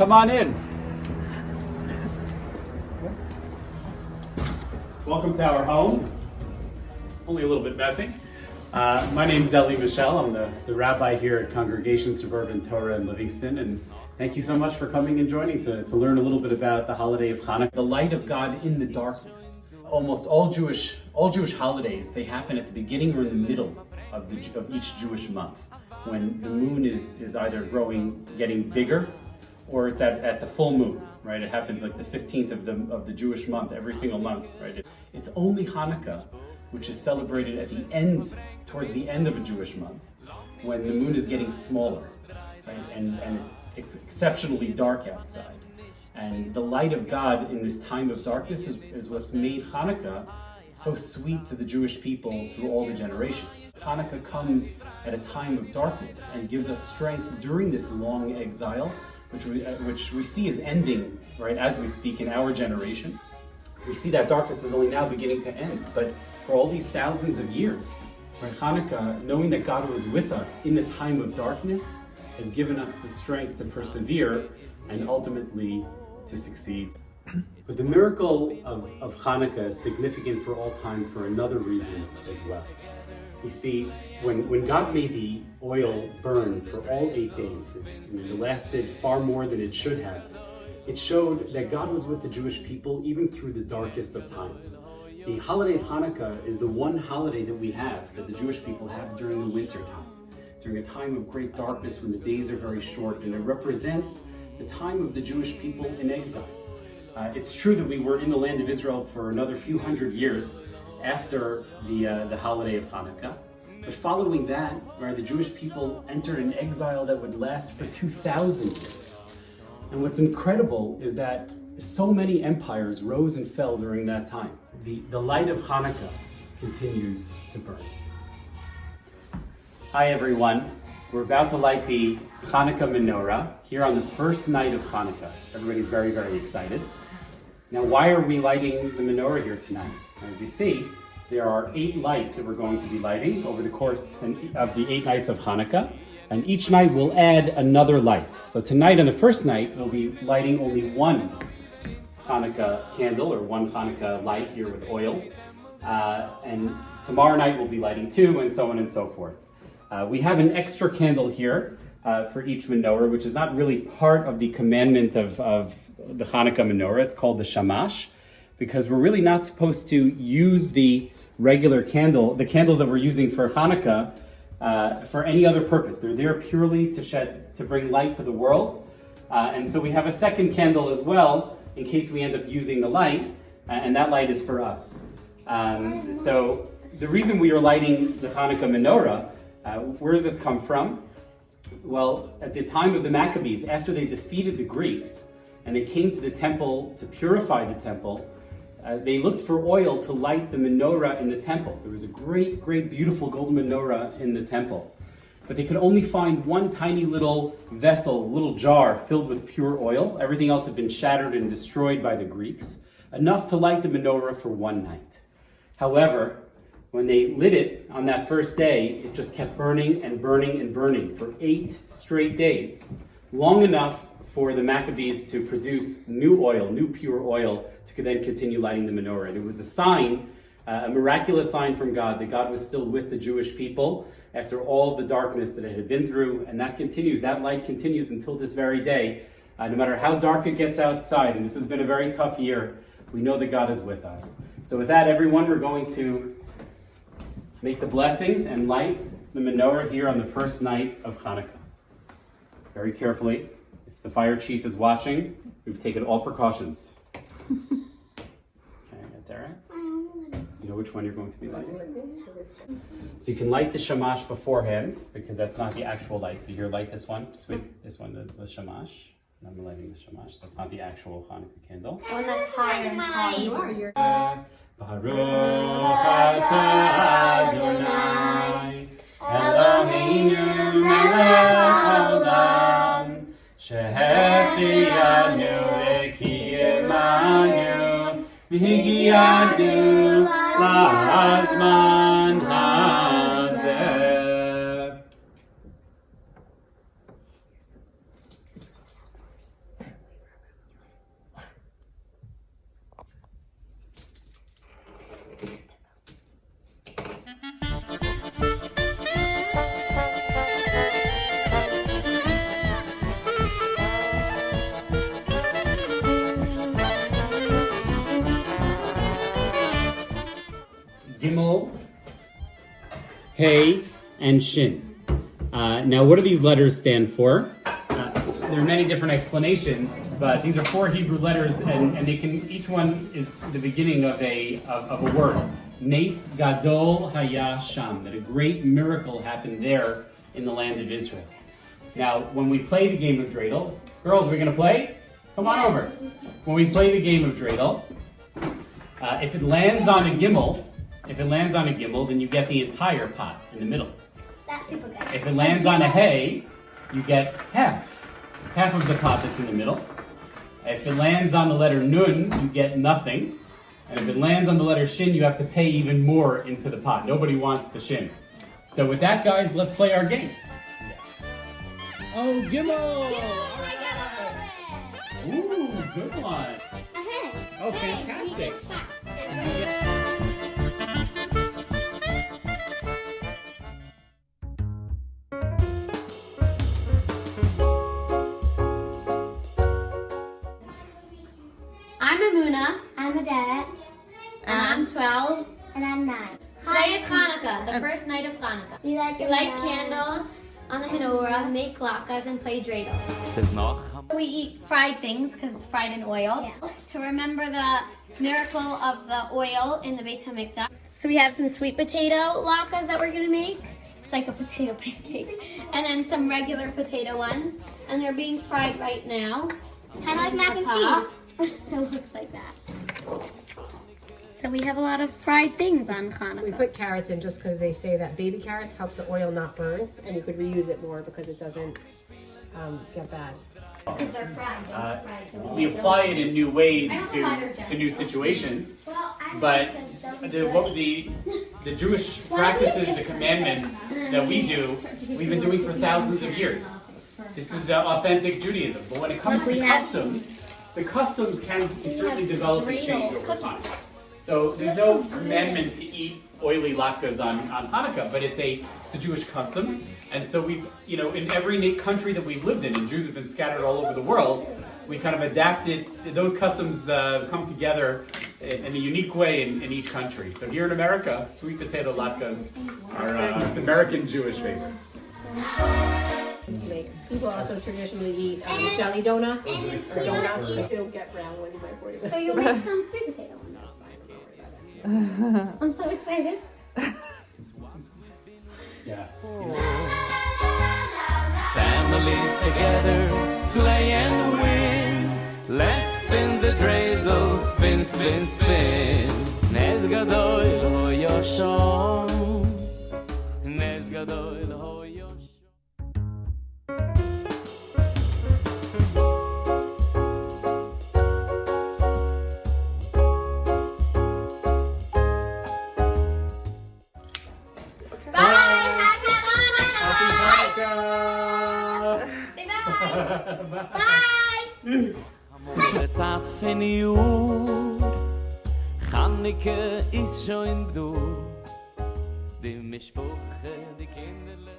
Come on in. Welcome to our home. Only a little bit messy. My name's Eli Michelle. I'm the rabbi here at Congregation Suburban Torah in Livingston, and thank you so much for coming and joining to learn a little bit about the holiday of Hanukkah, the light of God in the darkness. Almost all Jewish holidays, they happen at the beginning or in the middle of each Jewish month, when the moon is either getting bigger, or it's at the full moon, right? It happens like the 15th of the Jewish month, every single month, right? It's only Hanukkah, which is celebrated at the end, towards the end of a Jewish month, when the moon is getting smaller, right? And it's exceptionally dark outside. And the light of God in this time of darkness is what's made Hanukkah so sweet to the Jewish people through all the generations. Hanukkah comes at a time of darkness and gives us strength during this long exile, which we see is ending, right, as we speak in our generation. We see that darkness is only now beginning to end, but for all these thousands of years, right, Hanukkah, knowing that God was with us in the time of darkness, has given us the strength to persevere and ultimately to succeed. But the miracle of Hanukkah is significant for all time for another reason as well. You see, when God made the oil burn for all 8 days, and it lasted far more than it should have, it showed that God was with the Jewish people even through the darkest of times. The holiday of Hanukkah is the one holiday that we have, that the Jewish people have during the winter time, during a time of great darkness when the days are very short, and it represents the time of the Jewish people in exile. It's true that we were in the land of Israel for another few hundred years after the holiday of Hanukkah, but following that, where the Jewish people entered an exile that would last for 2,000 years. And what's incredible is that so many empires rose and fell during that time. The light of Hanukkah continues to burn. Hi everyone, we're about to light the Hanukkah menorah here on the first night of Hanukkah. Everybody's very, very excited. Now, why are we lighting the menorah here tonight? As you see, there are 8 lights that we're going to be lighting over the course of the 8 nights of Hanukkah, and each night we'll add another light. So tonight, on the first night, we'll be lighting only one Hanukkah candle, or one Hanukkah light here with oil, and tomorrow night we'll be lighting 2, and so on and so forth. We have an extra candle here for each menorah, which is not really part of the commandment of the Hanukkah menorah. It's called the shamash, because we're really not supposed to use the regular candle, the candles that we're using for Hanukkah, for any other purpose. They're there purely to bring light to the world. And so we have a second candle as well, in case we end up using the light, and that light is for us. So the reason we are lighting the Hanukkah menorah, where does this come from? Well, at the time of the Maccabees, after they defeated the Greeks, and they came to the temple to purify the temple, they looked for oil to light the menorah in the temple. There was a great, great, beautiful golden menorah in the temple. But they could only find one tiny little vessel, little jar filled with pure oil. Everything else had been shattered and destroyed by the Greeks, enough to light the menorah for one night. However, when they lit it on that first day, it just kept burning and burning and burning for 8 straight days, long enough for the Maccabees to produce new oil, new pure oil, to then continue lighting the menorah. And it was a sign, a miraculous sign from God, that God was still with the Jewish people after all the darkness that it had been through, and that continues, that light continues until this very day. No matter how dark it gets outside, and this has been a very tough year, we know that God is with us. So with that, everyone, we're going to make the blessings and light the menorah here on the first night of Hanukkah. Very carefully. If the fire chief is watching, we've taken all precautions. Okay, that's all right. You know which one you're going to be lighting? So you can light the shamash beforehand, because that's not the actual light. So here, light this one. Just wait, this one, the shamash. And I'm lighting the shamash. That's not the actual Hanukkah candle. One that's higher and higher. Baruch atah Adonai Eloheinu melech haolam shehechianu v'kiyemanu v'higianu la'azman hazeh. Pei, and Shin. Now, what do these letters stand for? There are many different explanations, but these are 4 Hebrew letters, and they can, each one is the beginning of a word. Nes Gadol Haya Sham, that a great miracle happened there in the land of Israel. Now, when we play the game of dreidel, girls, we're going to play? Come on over. When we play the game of dreidel, if it lands on a gimel, then you get the entire pot in the middle. That's super good. If it lands on a hay, you get half of the pot that's in the middle. If it lands on the letter nun, you get nothing. And if it lands on the letter shin, you have to pay even more into the pot. Nobody wants the shin. So with that, guys, let's play our game. Oh, gimel! Ooh, good one. Oh, fantastic. I'm Amuna. I'm a dad. And I'm 12. And I'm 9. Today is Hanukkah, the first night of Hanukkah. We light candles on the menorah, make latkes, and play dreidel. We eat fried things because it's fried in oil. Yeah. To remember the miracle of the oil in the Beit HaMikdash. So we have some sweet potato latkes that we're going to make. It's like a potato pancake. And then some regular potato ones. And they're being fried right now. Kind of like mac and Pot. cheese. It looks like that. So we have a lot of fried things on We Hanukkah. put carrots in just because they say that baby carrots helps the oil not burn, and you could reuse it more because it doesn't get bad. Because they're fried. They're fried, so We apply it in new ways to new situations, but the Jewish practices, the commandments that we do, we've been doing for thousands of years. This is authentic Judaism. But when it comes to customs, the customs can certainly develop and change over time. So there's no commandment to eat oily latkes on Hanukkah, but it's a Jewish custom. And so we've, in every country that we've lived in, and Jews have been scattered all over the world, we kind of adapted, those customs come together in a unique way in each country. So here in America, sweet potato latkes are American Jewish favorite. People also traditionally eat jelly donuts or donuts. They don't get brown when you microwave So them. you'll make some sweet potato ones. That's fine. I'm not worried about it. I'm so excited. Yeah. Families together, play and win. Let's spin the dreidel, spin, spin, spin. Nes gadol ho yoshom. Nes gadol ho yoshom. Bye! Zeit fin Jür, Chaneke ist schon du. Die Mischpuche, die Kinderle